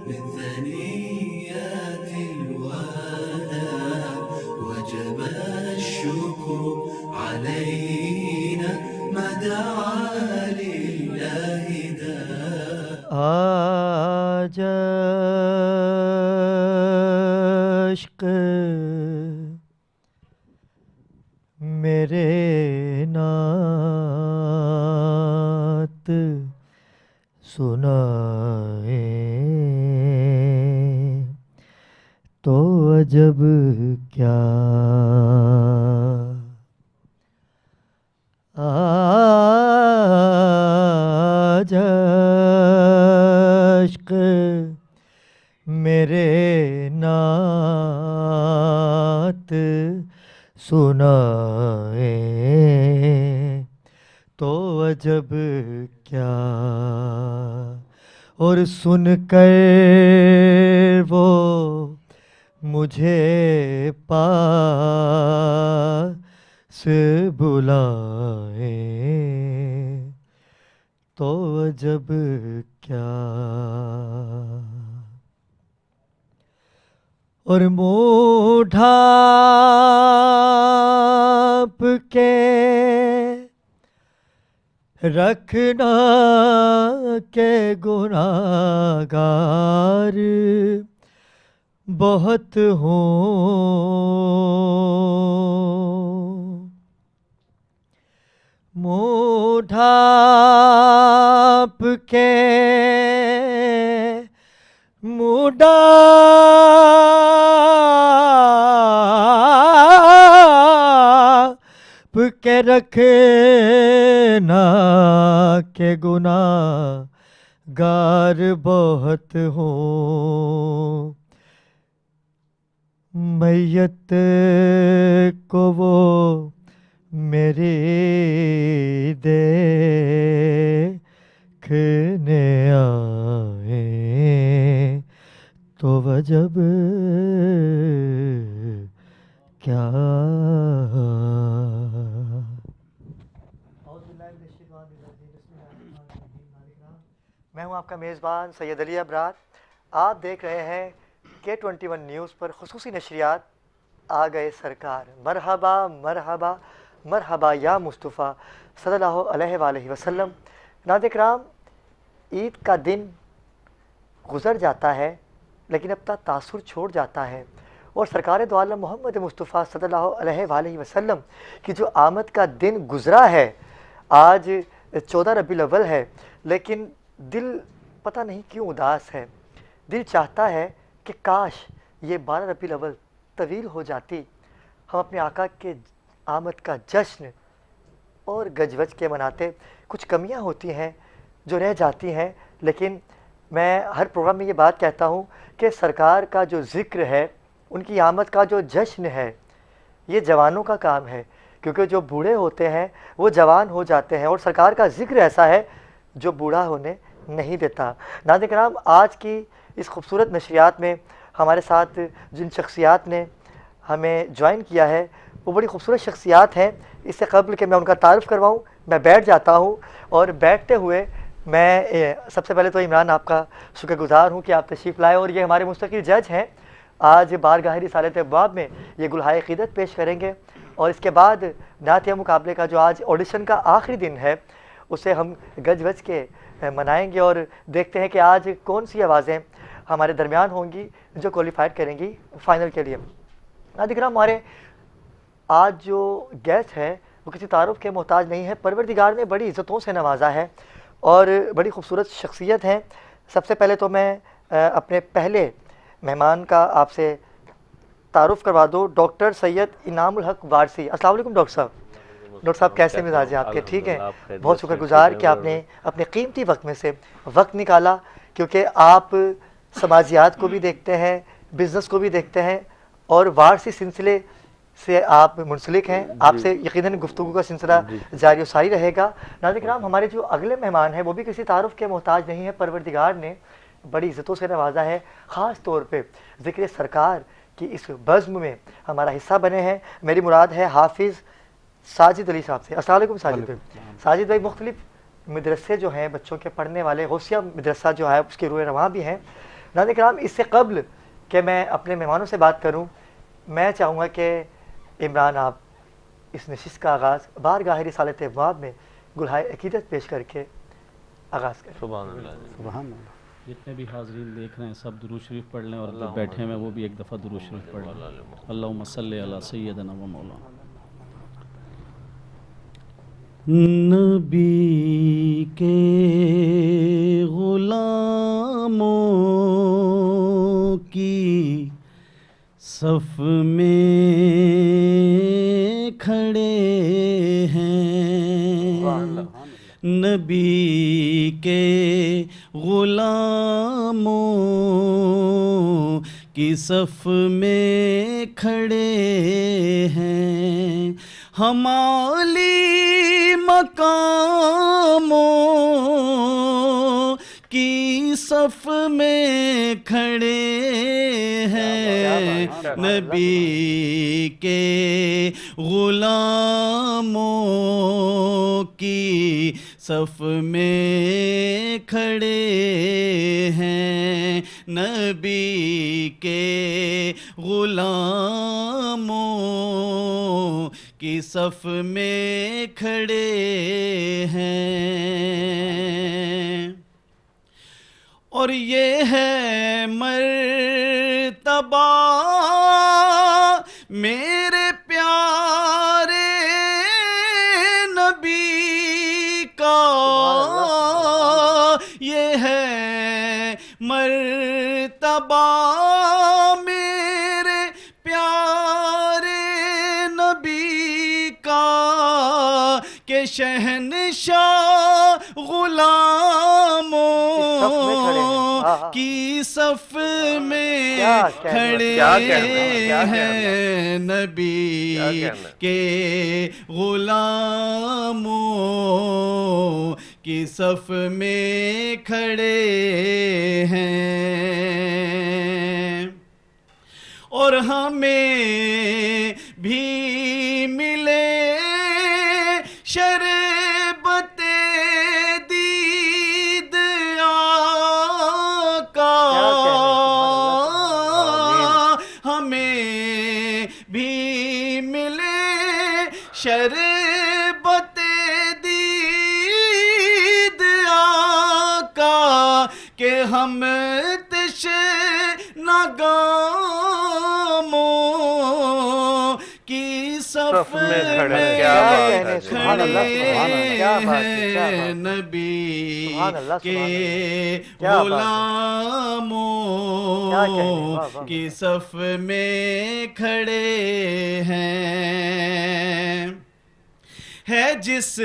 من ثنيات الوداع وجب الشكر علينا ما دعا لله داع. آج عشق میرے نعت سنائے تو عجب کیا. آج عشق میرے نعت سنائے تو عجب کیا. اور سن کر وہ مجھے پاس بلائے تو عجب کیا. اور منہ ڈھانپ کے رکھنا کہ گناہگار بہت ہوں. منہ ڈھانپ کے منہ ڈھانپ کے رکھنا کہ گناہگار بہت ہوں. میت کو وہ میری دیکھنے آئے تو عجب کیا. میں ہوں آپ کا میزبان سید علی ابرار. آپ دیکھ رہے ہیں K21 نیوز پر خصوصی نشریات آ گئے سرکار. مرحبا مرحبا مرحبا یا مصطفیٰ صلی اللہ علیہ وآلہ وسلم. ناظرین کرام، عید کا دن گزر جاتا ہے لیکن اپنا تاثر چھوڑ جاتا ہے، اور سرکار دو عالم محمد مصطفیٰ صلی اللہ علیہ وآلہ وسلم کی جو آمد کا دن گزرا ہے، آج 14 ربیع الاول ہے، لیکن دل پتہ نہیں کیوں اداس ہے. دل چاہتا ہے کہ کاش یہ 12 ربیع الاول طویل ہو جاتی، ہم اپنے آقا کے آمد کا جشن اور گج وج کے مناتے. کچھ کمیاں ہوتی ہیں جو رہ جاتی ہیں، لیکن میں ہر پروگرام میں یہ بات کہتا ہوں کہ سرکار کا جو ذکر ہے، ان کی آمد کا جو جشن ہے، یہ جوانوں کا کام ہے، کیونکہ جو بوڑھے ہوتے ہیں وہ جوان ہو جاتے ہیں، اور سرکار کا ذکر ایسا ہے جو بوڑھا ہونے نہیں دیتا. ناظرین کرام، آج کی اس خوبصورت نشریات میں ہمارے ساتھ جن شخصیات نے ہمیں جوائن کیا ہے وہ بڑی خوبصورت شخصیات ہیں. اس سے قبل کہ میں ان کا تعارف کرواؤں، میں بیٹھ جاتا ہوں، اور بیٹھتے ہوئے میں سب سے پہلے تو عمران آپ کا شکر گزار ہوں کہ آپ تشریف لائے، اور یہ ہمارے مستقل جج ہیں. آج بارگاہ رسالت ابواب میں یہ گلہائے عقیدت پیش کریں گے، اور اس کے بعد نعتیہ مقابلے کا جو آج آڈیشن کا آخری دن ہے اسے ہم گج وج کے منائیں گے، اور دیکھتے ہیں کہ آج کون سی آوازیں ہمارے درمیان ہوں گی جو کوالیفائڈ کریں گی فائنل کے لیے. ناظرین کرام، ہمارے آج جو گیسٹ ہے وہ کسی تعارف کے محتاج نہیں ہے. پروردگار نے بڑی عزتوں سے نوازا ہے اور بڑی خوبصورت شخصیت ہیں. سب سے پہلے تو میں اپنے پہلے مہمان کا آپ سے تعارف کروا دو، ڈاکٹر سید انعام الحق وارثی. السلام علیکم ڈاکٹر صاحب. ڈاکٹر صاحب کیسے مزاج ہیں آپ کے؟ ٹھیک ہیں؟ بہت شکر گزار کہ آپ نے اپنے قیمتی وقت میں سے وقت نکالا، کیونکہ آپ سماجیات کو بھی دیکھتے ہیں، بزنس کو بھی دیکھتے ہیں، اور وارثی سلسلے سے آپ منسلک ہیں. آپ سے یقیناً گفتگو کا سلسلہ جاری و ساری رہے گا. ناظرین کرام، ہمارے جو اگلے مہمان ہیں وہ بھی کسی تعارف کے محتاج نہیں ہے. پروردگار نے بڑی عزتوں سے نوازا ہے، خاص طور پہ ذکر سرکار کی اس بزم میں ہمارا حصہ بنے ہیں. میری مراد ہے حافظ ساجد علی صاحب سے. السلام علیکم ساجد بھائی. ساجد بھائی، مختلف مدرسے جو ہیں بچوں کے پڑھنے والے، غوثیہ مدرسہ جو ہے اس کے روح رواں بھی ہیں۔ ناظرین کرام، اس سے قبل کہ میں اپنے مہمانوں سے بات کروں، میں چاہوں گا کہ عمران آپ اس نشست کا آغاز بارگاہ رسالت ابواب میں گلہائے عقیدت پیش کر کے آغاز کریں۔ سبحان اللہ، سبحان اللہ۔ جتنے بھی حاضرین دیکھ رہے ہیں سب درود شریف پڑھ لیں، اور جو بیٹھے ہیں وہ بھی ایک دفعہ درود شریف پڑھ لیں۔ اللہم صلی علی سیدنا و مولانا۔ نبی کے غلاموں کی صف میں کھڑے ہیں، نبی کے غلاموں کی صف میں کھڑے ہیں، ہم عالی مقاموں کی صف میں کھڑے ہیں، نبی کے غلاموں کی صف میں کھڑے ہیں، نبی کے غلاموں کی صف میں کھڑے ہیں، اور یہ ہے مرتبہ میرے پیارے نبی کا، یہ ہے مرتبہ میرے پیارے نبی کا، کہ شہنشاہ غلاموں کی صف میں کھڑے ہیں، نبی کے غلاموں کی صف میں کھڑے ہیں، اور ہمیں بھی ملے شربت دید آقا، ہمیں بھی ملے شربت دید آقا، کہ ہم تشنہ گاموں کی صف میں کھڑے ہیں، نبی کے غلاموں کی صف میں کھڑے ہیں، ہے جس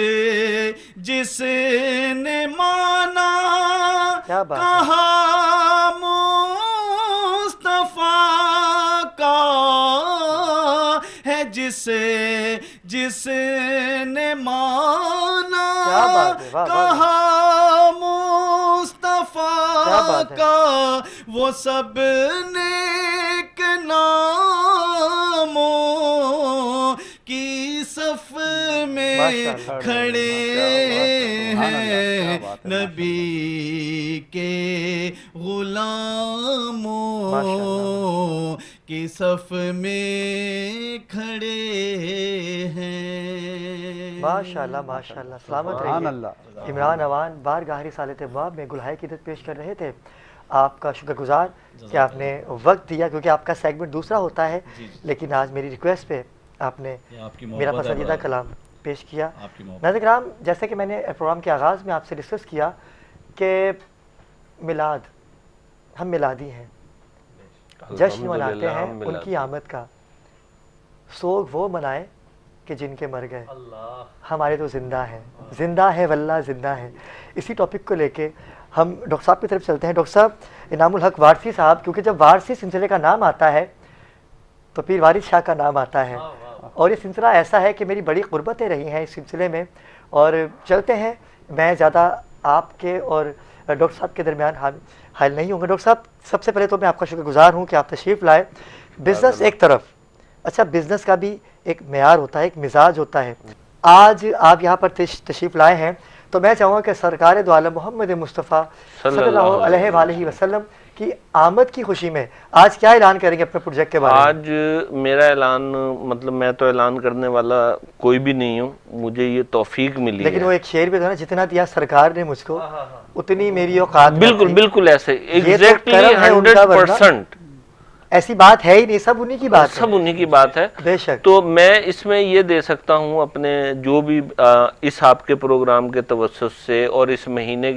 نے مانا کہا مصطفیٰ کا، ہے جس نے مانا کہا مصطفیٰ کا، وہ سب نیک ناموں کی صف میں کھڑے ہیں، نبی کے غلاموں کی صف میں کھڑے ہیں۔ ماشاءاللہ ماشاءاللہ، سلامت رہیے۔ عمران اوان بارگاہ رسالت ابواب میں گلہائے عقیدت پیش کر رہے تھے۔ آپ کا شکر گزار کہ آپ نے وقت دیا، کیونکہ آپ کا سیگمنٹ دوسرا ہوتا ہے، لیکن آج میری ریکویسٹ پہ آپ نے میرا پسندیدہ کلام پیش کیا۔ ناظرین کرام، جیسے کہ میں نے پروگرام کے آغاز میں آپ سے ڈسکس کیا کہ میلاد، ہم میلادی ہیں، جشن مناتے ہیں ان کی آمد کا، سوگ وہ منائے کہ جن کے مر گئے، ہمارے تو زندہ ہیں، زندہ ہے واللہ زندہ ہے۔ اسی ٹاپک کو لے کے ہم ڈاکٹر صاحب کی طرف چلتے ہیں۔ ڈاکٹر صاحب انعام الحق وارثی صاحب، کیونکہ جب وارثی سلسلے کا نام آتا ہے تو پیر وارث شاہ کا نام آتا ہے، اور یہ سلسلہ ایسا ہے کہ میری بڑی قربتیں رہی ہیں اس سلسلے میں، اور چلتے ہیں، میں زیادہ آپ کے اور ڈاکٹر صاحب کے درمیان حائل نہیں ہوں گا۔ ڈاکٹر صاحب، سب سے پہلے تو میں آپ کا شکر گزار ہوں کہ آپ تشریف لائے۔ بزنس ایک طرف، اچھا بزنس کا بھی ایک معیار ہوتا ہے، ایک مزاج ہوتا ہے۔ آج آپ یہاں پر تشریف لائے ہیں تو میں چاہوں گا کہ سرکار دو عالم محمد مصطفیٰ صلی اللہ علیہ وآلہ وسلم کی آمد کی خوشی میں آج کیا اعلان کریں گے اپنے پروجیکٹ کے بارے میں؟ آج میرا اعلان مطلب میں تو اعلان کرنے والا کوئی بھی نہیں ہوں، مجھے یہ توفیق ملی ہے، لیکن وہ ایک شعر بھی تھا نا، جتنا دیا سرکار نے مجھ کو اتنی میری اوقات نہ بالکل تھی۔ بالکل ایسے یہ تو ایگزیکٹلی کرم ہے ان کا، ورنہ 100%، ایسی بات ہے ہی نہیں، سب انہی کی بات ہے، سب انہی کی بات ہے۔ بے شک۔ تو میں اس میں یہ دے سکتا ہوں اپنے جو بھی اس آپ کے پروگرام کے توسط سے اور اس مہینے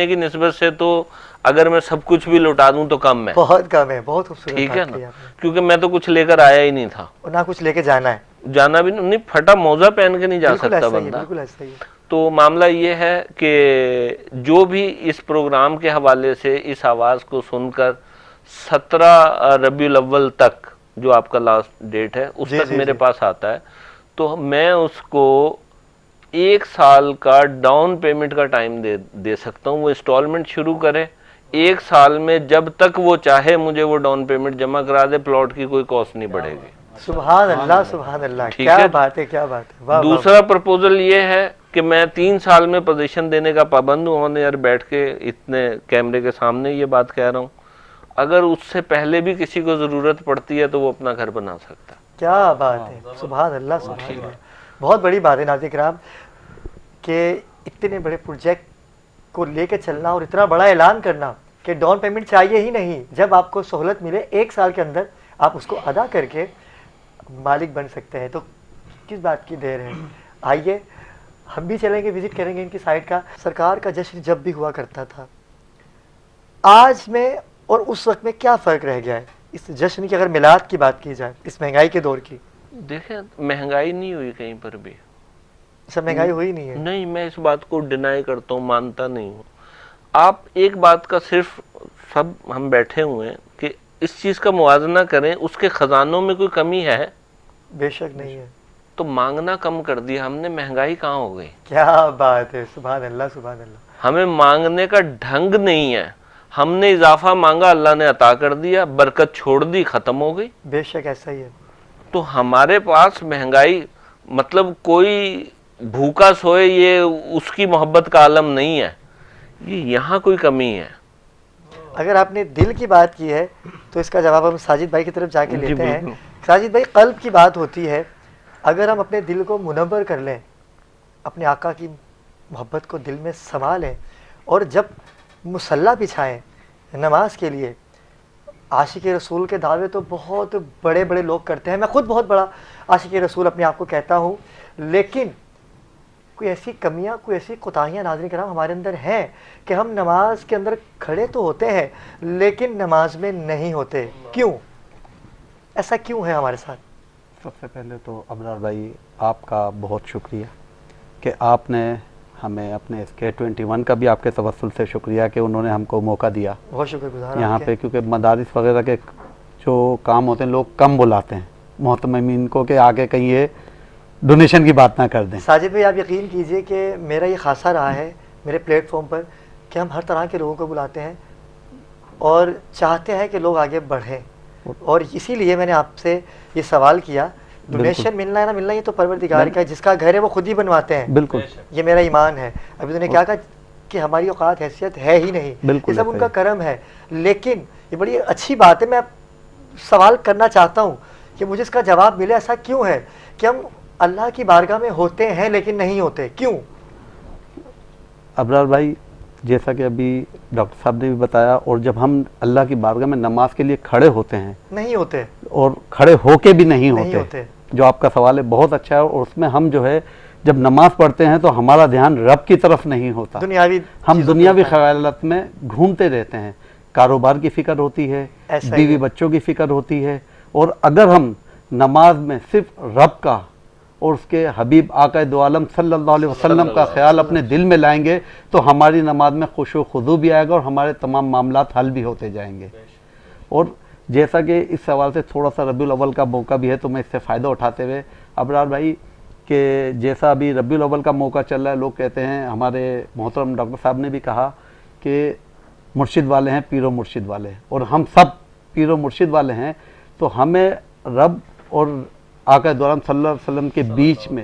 کی نسبت سے تو اگر میں سب کچھ بھی لوٹا دوں تو کم ہے، بہت کم ہے، بہت خوبصورت ٹھیک ہے بات نا، کی آپ نے۔ کیونکہ میں تو کچھ لے کر آیا ہی نہیں تھا، اور نہ کچھ لے کے جانا ہے، جانا بھی نہیں، پھٹا موزہ پہن کے نہیں جا بالکل سکتا ایسا ہی ہے، بندہ۔ بالکل ایسا ہی ہے۔ تو معاملہ یہ ہے کہ جو بھی اس پروگرام کے حوالے سے اس آواز کو سن کر 17 ربیع الاول تک جو آپ کا لاسٹ ڈیٹ ہے اس تک میرے پاس آتا ہے، تو میں اس کو 1 سال کا ڈاؤن پیمنٹ کا ٹائم دے سکتا ہوں، وہ انسٹالمنٹ شروع کرے 1 سال میں، جب تک وہ چاہے مجھے وہ ڈاؤن پیمنٹ جمع کرا دے، پلاٹ کی کوئی کاسٹ نہیں بڑھے گی۔ سبحان اللہ، سبحان اللہ، ٹھیک کیا ہے؟ بات ہے، کیا بات ہے، واہ دوسرا پرپوزل یہ ہے کہ میں 3 سال میں پوزیشن دینے کا پابند ہوں، اور یار بیٹھ کے اتنے کیمرے کے سامنے یہ بات کہہ رہا ہوں، اگر اس سے پہلے بھی کسی کو ضرورت پڑتی ہے تو وہ اپنا گھر بنا سکتا ہے۔ کیا بات ہے، سبحان اللہ، سبحان اللہ، بہت بڑی بات ہے ناظرین کرام کہ اتنے بڑے پروجیکٹ کو لے کے چلنا اور اتنا بڑا اعلان کرنا کہ ڈاؤن پیمنٹ چاہیے ہی نہیں، جب آپ کو سہولت ملے 1 سال کے اندر آپ اس کو ادا کر کے مالک بن سکتے ہیں، تو کس بات کی دیر ہے؟ آئیے ہم بھی چلیں گے، وزٹ کریں گے ان کی سائٹ کا۔ سرکار کا جشن جب بھی ہوا کرتا تھا، آج میں اور اس وقت میں کیا فرق رہ گیا ہے اس جشن کی، اگر میلاد کی بات کی جائے اس مہنگائی کے دور کی؟ دیکھیں مہنگائی نہیں ہوئی کہیں پر بھی، سب مہنگائی ہوئی نہیں ہے، نہیں، میں اس بات کو ڈینائی کرتا ہوں، مانتا نہیں ہوں۔ آپ ایک بات کا صرف سب ہم بیٹھے ہوئے ہیں کہ اس چیز کا موازنہ کریں، اس کے خزانوں میں کوئی کمی ہے؟ بے شک نہیں ہے۔ تو مانگنا کم کر دیا ہم نے، مہنگائی کہاں ہو گئی؟ کیا بات ہے، سبحان اللہ، سبحان اللہ، ہمیں مانگنے کا ڈھنگ نہیں ہے، ہم نے اضافہ مانگا، اللہ نے عطا کر دیا، برکت چھوڑ دی، ختم ہو گئی۔ بے شک ایسا ہی ہے۔ تو ہمارے پاس مہنگائی مطلب کوئی بھوکا سوئے یہ اس کی محبت کا عالم نہیں ہے، یہ یہاں کوئی کمی ہے۔ اگر آپ نے دل کی بات کی ہے تو اس کا جواب ہم ساجد بھائی کی طرف جا کے جی لیتے ہیں۔ بالکل۔ ساجد بھائی، قلب کی بات ہوتی ہے، اگر ہم اپنے دل کو منور کر لیں، اپنے آقا کی محبت کو دل میں سما لیں، اور جب مصلی بچھائیں نماز کے لیے، عاشق رسول کے دعوے تو بہت بڑے بڑے لوگ کرتے ہیں، میں خود بہت بڑا عاشق رسول اپنے آپ کو کہتا ہوں، لیکن کوئی ایسی کمیاں، کوئی ایسی کوتاہیاں ناظرین کرام ہمارے اندر ہیں کہ ہم نماز کے اندر کھڑے تو ہوتے ہیں لیکن نماز میں نہیں ہوتے۔ کیوں؟ ایسا کیوں ہے ہمارے ساتھ؟ سب سے پہلے تو ابرار بھائی آپ کا بہت شکریہ کہ آپ نے ہمیں اپنے اس K21 کا بھی آپ کے توسل سے شکریہ کہ انہوں نے ہم کو موقع دیا بہت شکر گزار یہاں آپ کے۔ پہ، کیونکہ مدارس وغیرہ کے جو کام ہوتے ہیں لوگ کم بلاتے ہیں محتممین کو کہ آگے کہیں یہ ڈونیشن کی بات نہ کر دیں۔ ساجد بھائی، آپ یقین کیجئے کہ میرا یہ خاصہ رہا ہے میرے پلیٹ فارم پر کہ ہم ہر طرح کے لوگوں کو بلاتے ہیں اور چاہتے ہیں کہ لوگ آگے بڑھیں، اور اسی لیے میں نے آپ سے یہ سوال کیا، ڈونیشن ملنا ہے نہ ملنا یہ تو پروردگار کا ہے، جس کا گھر ہے وہ خود ہی بنواتے ہیں، بالکل یہ میرا ایمان ہے۔ ابھی تو نے کیا کہا کہ ہماری اوقات حیثیت ہے ہی نہیں، بالکل یہ سب ان ایسا کا ہی۔ کرم ہے، لیکن یہ بڑی اچھی بات ہے، میں سوال کرنا چاہتا ہوں کہ مجھے اس کا جواب ملے، ایسا کیوں ہے کہ ہم اللہ کی بارگاہ میں ہوتے ہیں لیکن نہیں ہوتے؟ کیوں؟ ابرار بھائی، جیسا کہ ابھی ڈاکٹر صاحب نے بھی بتایا، اور جب ہم اللہ کی بارگاہ میں نماز کے لیے کھڑے ہوتے ہیں نہیں ہوتے، اور کھڑے ہو کے بھی نہیں نہیں ہوتے، ہوتے۔ جو آپ کا سوال ہے بہت اچھا ہے، اور اس میں ہم جو ہے جب نماز پڑھتے ہیں تو ہمارا دھیان رب کی طرف نہیں ہوتا، دنیاوی ہم چیزوں پہ دنیاوی ہوتا ہے۔ خیالات میں گھومتے رہتے ہیں، کاروبار کی فکر ہوتی ہے، ایسا ہی بیوی ہے۔ بچوں کی فکر ہوتی ہے، اور اگر ہم نماز میں صرف رب کا اور اس کے حبیب آقا دو عالم صلی اللہ علیہ وسلم کا خیال اپنے دل میں لائیں گے تو ہماری نماز میں خشوع و خضوع بھی آئے گا اور ہمارے تمام معاملات حل بھی ہوتے جائیں گے۔ اور جیسا کہ اس سوال سے تھوڑا سا ربیع الاول کا موقع بھی ہے تو میں اس سے فائدہ اٹھاتے ہوئے ابرار بھائی کہ جیسا ابھی ربیع الاول کا موقع چل رہا ہے، لوگ کہتے ہیں، ہمارے محترم ڈاکٹر صاحب نے بھی کہا کہ مرشد والے ہیں، پیر و مرشد والے ہیں، اور ہم سب پیر و مرشد والے ہیں، تو ہمیں رب اور آقا دو عالم صلی اللہ علیہ وسلم کے بیچ میں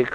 1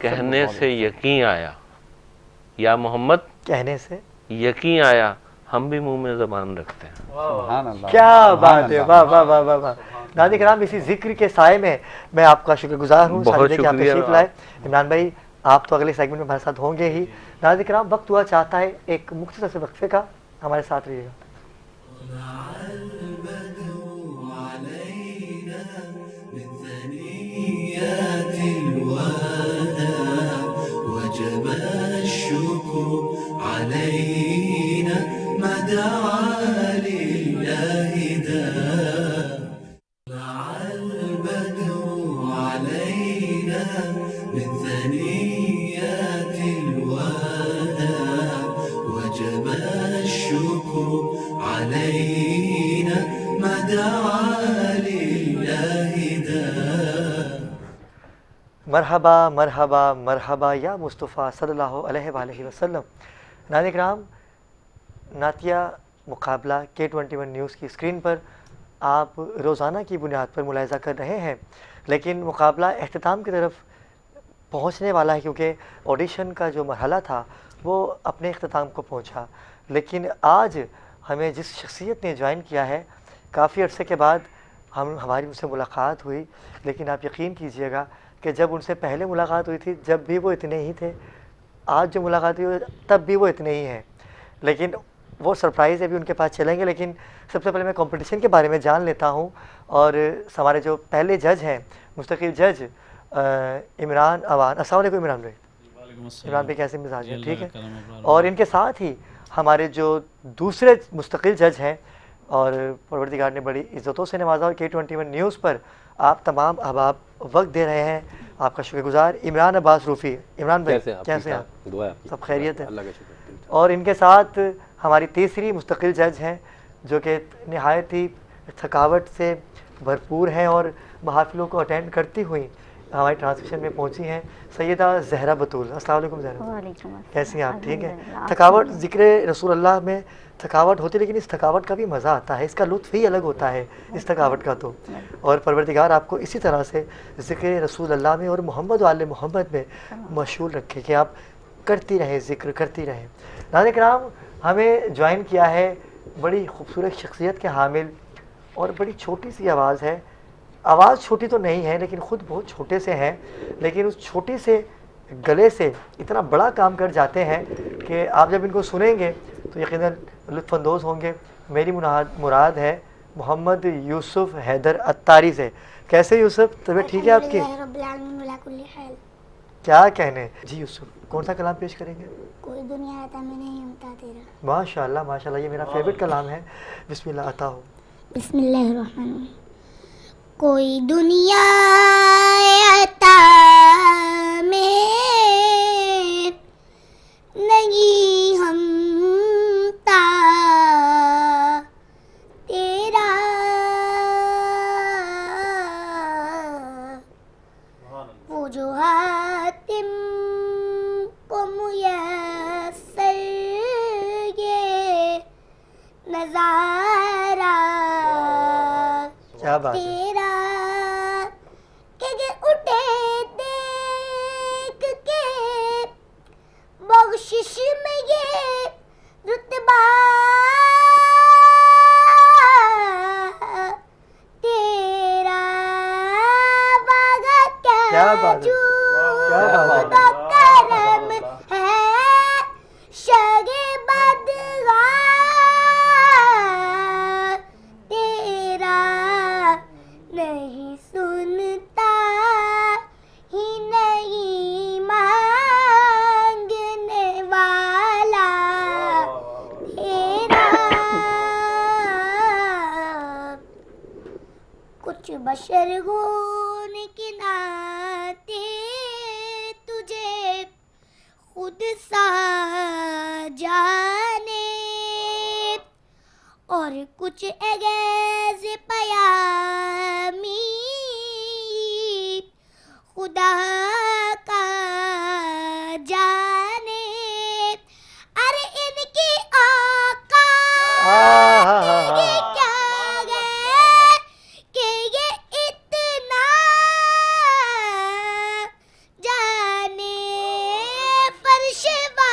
کہنے سے یقین آیا، یا محمد کہنے سے یقین آیا، ہم بھی منہ میں زبان رکھتے ہیں۔ سبحان اللہ، کیا بات ہے، واہ واہ واہ واہ واہ۔ ناظرین کرام، اسی ذکر کے سائے میں میں آپ کا شکر گزار ہوں بہت کہ آپ شکریہ۔ تشریف لائے۔ عمران بھائی آپ تو اگلے سیگمنٹ میں ہمارے ساتھ ہوں گے ہی۔ ناظرین کرام، وقت ہوا چاہتا ہے ایک مختصر سے وقفے کا، ہمارے ساتھ رہیے گا۔ ثنيات الوداع وجب الشكر علينا ما دعا لله داع طلع البدر علينا من ثنيات الوداع وجب الشكر علينا ما دعا لله داع مرحبا مرحبا مرحبا یا مصطفیٰ صلی اللہ علیہ وآلہ وسلم۔ ناظرین کرام، نعتیہ مقابلہ K21 نیوز کی اسکرین پر آپ روزانہ کی بنیاد پر ملاحظہ کر رہے ہیں، لیکن مقابلہ اختتام کی طرف پہنچنے والا ہے، کیونکہ آڈیشن کا جو مرحلہ تھا وہ اپنے اختتام کو پہنچا۔ لیکن آج ہمیں جس شخصیت نے جوائن کیا ہے، کافی عرصے کے بعد ہماری ان سے ملاقات ہوئی، لیکن آپ یقین کیجئے گا کہ جب ان سے پہلے ملاقات ہوئی تھی جب بھی وہ اتنے ہی تھے، آج جو ملاقات ہوئی تب بھی وہ اتنے ہی ہیں، لیکن وہ سرپرائز ابھی ان کے پاس چلیں گے۔ لیکن سب سے پہلے میں کمپٹیشن کے بارے میں جان لیتا ہوں، اور ہمارے جو پہلے جج ہیں، مستقل جج عمران اوان۔ السلام علیکم عمران بھائی۔ عمران بھائی کیسے مزاج ہیں؟ ٹھیک ہے۔ اور ان کے ساتھ ہی ہمارے جو دوسرے مستقل جج ہیں، اور پروردگار نے بڑی عزتوں سے نوازا، اور K21 نیوز پر آپ تمام احباب وقت دے رہے ہیں، آپ کا شکر گزار، عمران عباس روفی۔ عمران بھائی کیسے ہیں آپ؟ سب خیریت ہے؟ اور ان کے ساتھ ہماری تیسری مستقل جج ہیں، جو کہ نہایت ہی تھکاوٹ سے بھرپور ہیں اور محافلوں کو اٹینڈ کرتی ہوئی ہماری ٹرانسمیشن میں پہنچی ہیں، سیدہ زہرا بطول۔ السلام علیکم زہرا، وعلیکم السلام۔ کیسی ہیں آپ؟ ٹھیک ہے۔ الحمدللہ۔ تھکاوٹ، ذکر رسول اللہ میں تھکاوٹ ہوتی ہے، لیکن اس تھکاوٹ کا بھی مزہ آتا ہے، اس کا لطف ہی الگ ہوتا ہے اس تھکاوٹ کا تو۔ اور پروردگار آپ کو اسی طرح سے ذکر رسول اللہ میں اور محمد و آل محمد میں مشغول رکھے کہ آپ کرتی رہیں، ذکر کرتی رہیں۔ ناظرین کرام، ہمیں جوائن کیا ہے بڑی خوبصورت شخصیت کے حامل، اور بڑی چھوٹی سی آواز ہے۔ آواز چھوٹی تو نہیں ہے، لیکن خود بہت چھوٹے سے ہیں، لیکن اس چھوٹے سے گلے سے اتنا بڑا کام کر جاتے ہیں کہ آپ جب ان کو سنیں گے تو یقیناً لطف اندوز ہوں گے۔ میری مراد ہے محمد یوسف حیدر اتاری سے۔ کیسے یوسف، طبیعت ٹھیک ہے آپ کی؟ رب العالمین ولا کل حال۔ کیا کہنے جی یوسف، کون سا کلام پیش کریں گے؟ کوئی دنیا عطا میں نہیں ہوتا تیرا۔ ماشاء اللہ ماشاء اللہ، یہ میرا فیوریٹ کلام ہے۔ بسم اللہ، عطا ہو۔ بسم اللہ الرحمن الرحیم۔ کوئی دنیا عطا میں نہیں ہمتا تیرا، وہ جو حاتم کو میسر یہ نظارہ کیا بات ہے، تیرا، کہ اٹھے دیکھ کے بخشش میں یہ رتبہ تیرا، واگا کیا بات ہے، کیا بات ہے۔ کرم ہے شگ بدگاہ تیرا، نہیں سنتا ہی نہیں مانگنے والا تیرا، کچھ بشر گون کے ناتے تجھے خود سا جانے، اور کچھ اگیز پیامی خدا کا جانے، ارے ان کی اوقات یہ کیا ہے کہ یہ اتنا جانے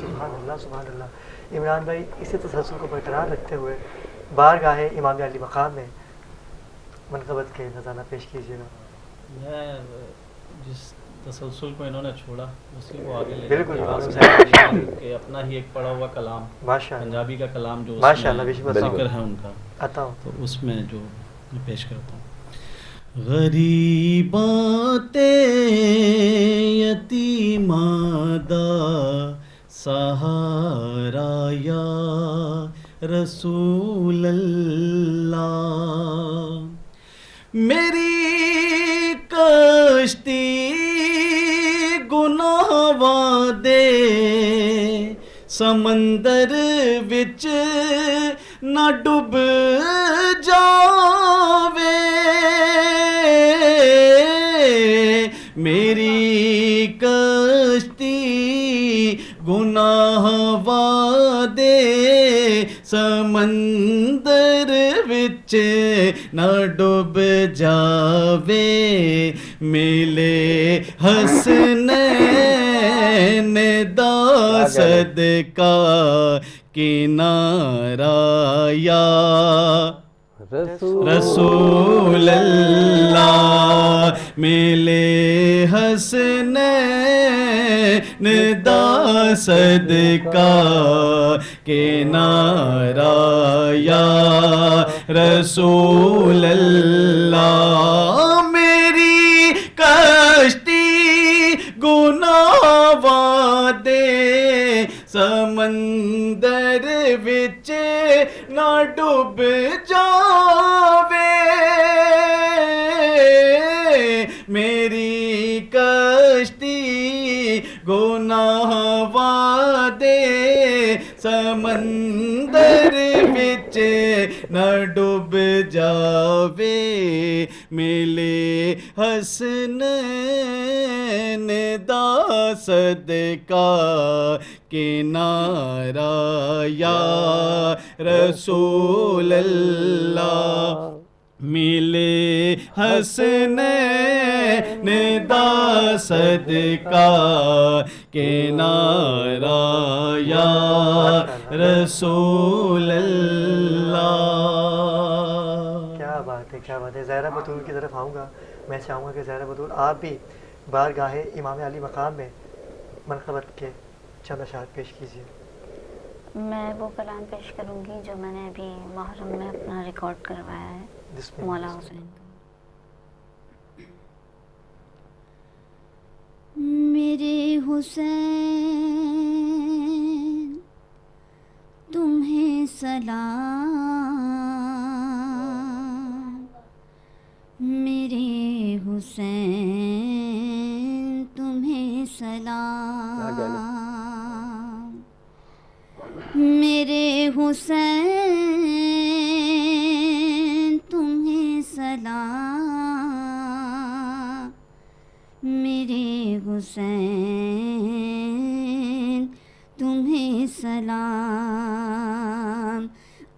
سبحان اللہ سبحان اللہ۔ عمران بھائی اسی تسلسل کو برقرار رکھتے ہوئے بارگاہ امام علی مقام میں منقبت کے نذرانہ پیش کیجیے گا۔ میں جس تسلسل کو انہوں نے چھوڑا اسی کو آگے لے بالکل، کہ اپنا ہی ایک پڑا ہوا کلام ماشاء اللہ پنجابی کا کلام جو ماشاء اللہ، بے ذکر ہے ان کا، آتا ہوں۔ تو اس میں جو میں پیش کرتا ہوں۔ غریباں تے یتیماں دا سہارا یا رسول اللہ، میری کشتی گناہاں دے سمندر وچ نہ ڈب جاوے، میری کشتی گناہ دے سمندر وچ نہ ڈب جاوے، ملے حسنین دا صدقہ کنارہ یا رسول اللہ، ملے حسنین دا صدقہ کنارہ یا رسول اللہ، میری کشتی گناہ دے سمندر وچ نہ ڈب جاوے، میری کشتی گناہ دے سمندر وچ نہ ڈب جاوے، ملے حسنین دا صدقہ کنارہ یا رسول اللہ، ملے حسنین دا صدقہ کنارہ یا رسول اللہ۔ کیا بات ہے، کیا بات ہے۔ زہرا بطول کی طرف آؤں گا، میں چاہوں گا کہ زہرا بطول آپ بھی بارگاہ امام علی مقام میں منقبت کے چند اشعار پیش کیجیے۔ میں وہ کلام پیش کروں گی جو میں نے ابھی محرم میں اپنا ریکارڈ کروایا ہے، بسم اللہ۔ مولا حسین۔ میرے حسین تمہیں سلام، میرے حسین تمہیں سلام، میرے حسین تمہیں سلام، میرے حسین تمہیں سلام،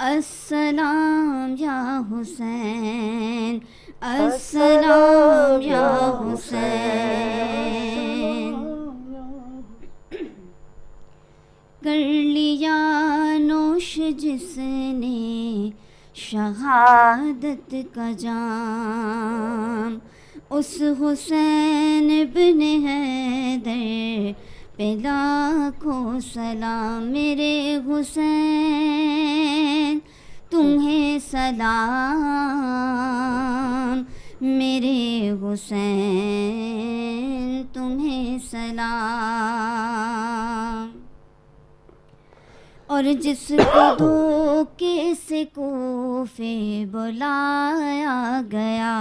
السلام یا حسین، السلام یا حسین، کر لیا نوش جس نے شہادت کا جام، اس حسین بن حیدر پہ لاکھوں سلام، میرے حسین تمہیں سلام، میرے حسین تمہیں سلام، اور جس کو دھوکے سے کوفے بلایا گیا،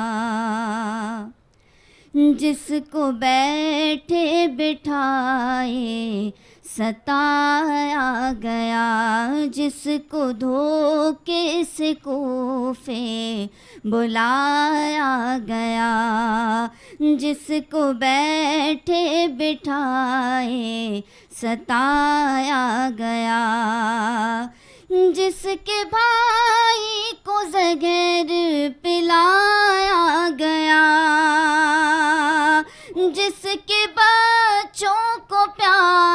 جس کو بیٹھے بٹھائے ستایا گیا، جس کو دھوکے سے کوفے بلایا گیا، جس کو بیٹھے بٹھائے ستایا گیا، جس کے بھائی کو زہر پلایا گیا، جس کے بچوں کو پیار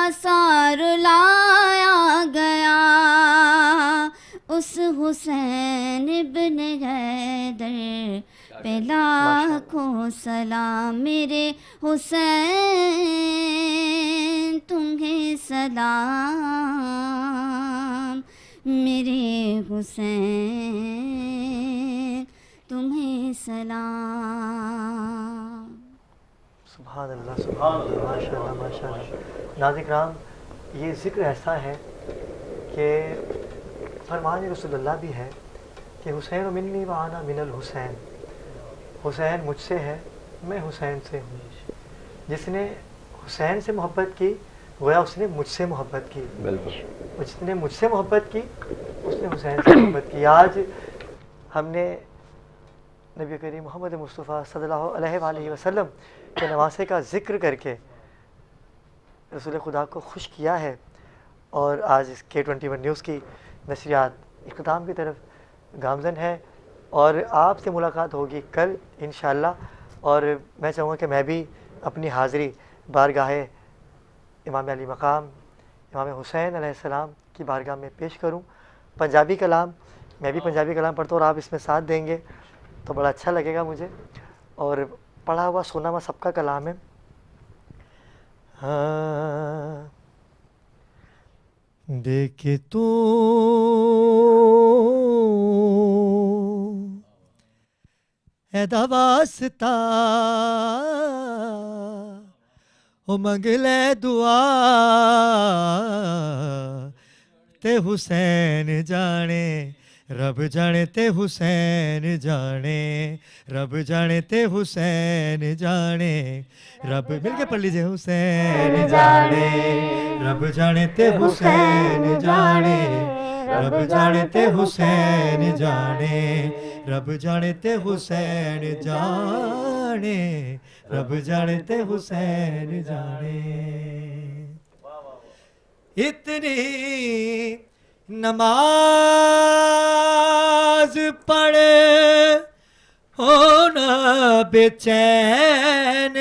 حسین ابن حیدر پہ لاکھوں سلام میرے حسین تمہیں سلام میرے حسین تمہیں سلام. سبحان اللہ سبحان اللہ ماشاء اللہ ماشاء اللہ. ناظرین کرام یہ ذکر ایسا ہے کہ فرمان رسول اللہ بھی ہے کہ حسین منی و انا من الحسین، حسین مجھ سے ہے میں حسین سے ہوں. جس نے حسین سے محبت کی گویا اس نے مجھ سے محبت کی. بالکل. جس نے مجھ سے محبت کی اس نے حسین سے محبت کی. آج ہم نے نبی کریم محمد مصطفیٰ صلی اللہ علیہ وآلہ وسلم کے نواسے کا ذکر کر کے رسول خدا کو خوش کیا ہے، اور آج اس K21 نیوز کی نشریات اختتام کی طرف گامزن ہے، اور آپ سے ملاقات ہوگی کل انشاءاللہ. اور میں چاہوں گا کہ میں بھی اپنی حاضری بارگاہ امام علی مقام امام حسین علیہ السلام کی بارگاہ میں پیش کروں. پنجابی کلام، میں بھی پنجابی کلام پڑھتا ہوں اور آپ اس میں ساتھ دیں گے تو بڑا اچھا لگے گا مجھے. اور پڑھا ہوا سنا ہوا سب کا کلام ہے. ہاں دیکھ تو ایدا واسطہ او منگ لے دعا تے حسین جانے رب جانے تے حسین جانے رب جانے تے حسین جانے رب مل کے پڑھ لیجئے. حسین جانے رب جانے تے حسین جانے رب جانے تے حسین جانے رب جانے تے حسین جانے رب جانے تے حسین جانے. اتنی نماز پڑھے ہونا بے چین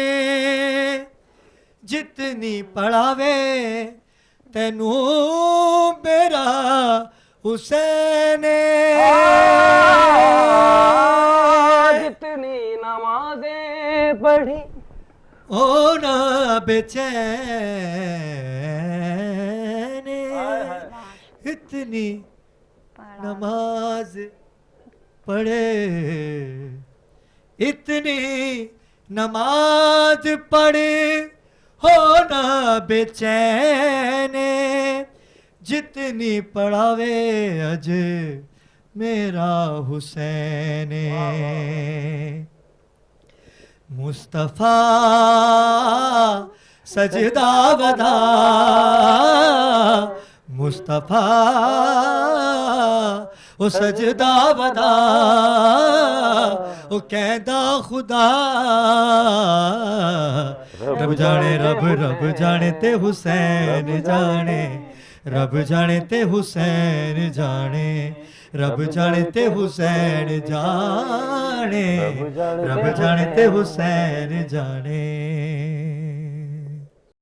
جتنی پڑھاوے تینوں میرا حسین. جتنی نمازیں پڑھی ہونا بے چین اتنی نماز پڑھے اتنی نماز پڑھے ہونا بے چین جتنی پڑھاوے اج میرا حسین. مصطفیٰ سجدہ ودا مصطفیٰ او سجدہ ودا او کہندا خدا رب جانے رب رب جانے تے حسین جانے رب جانے تے حسین جانے رب جانے تے حسین جانے رب جانے تے حسین جانے.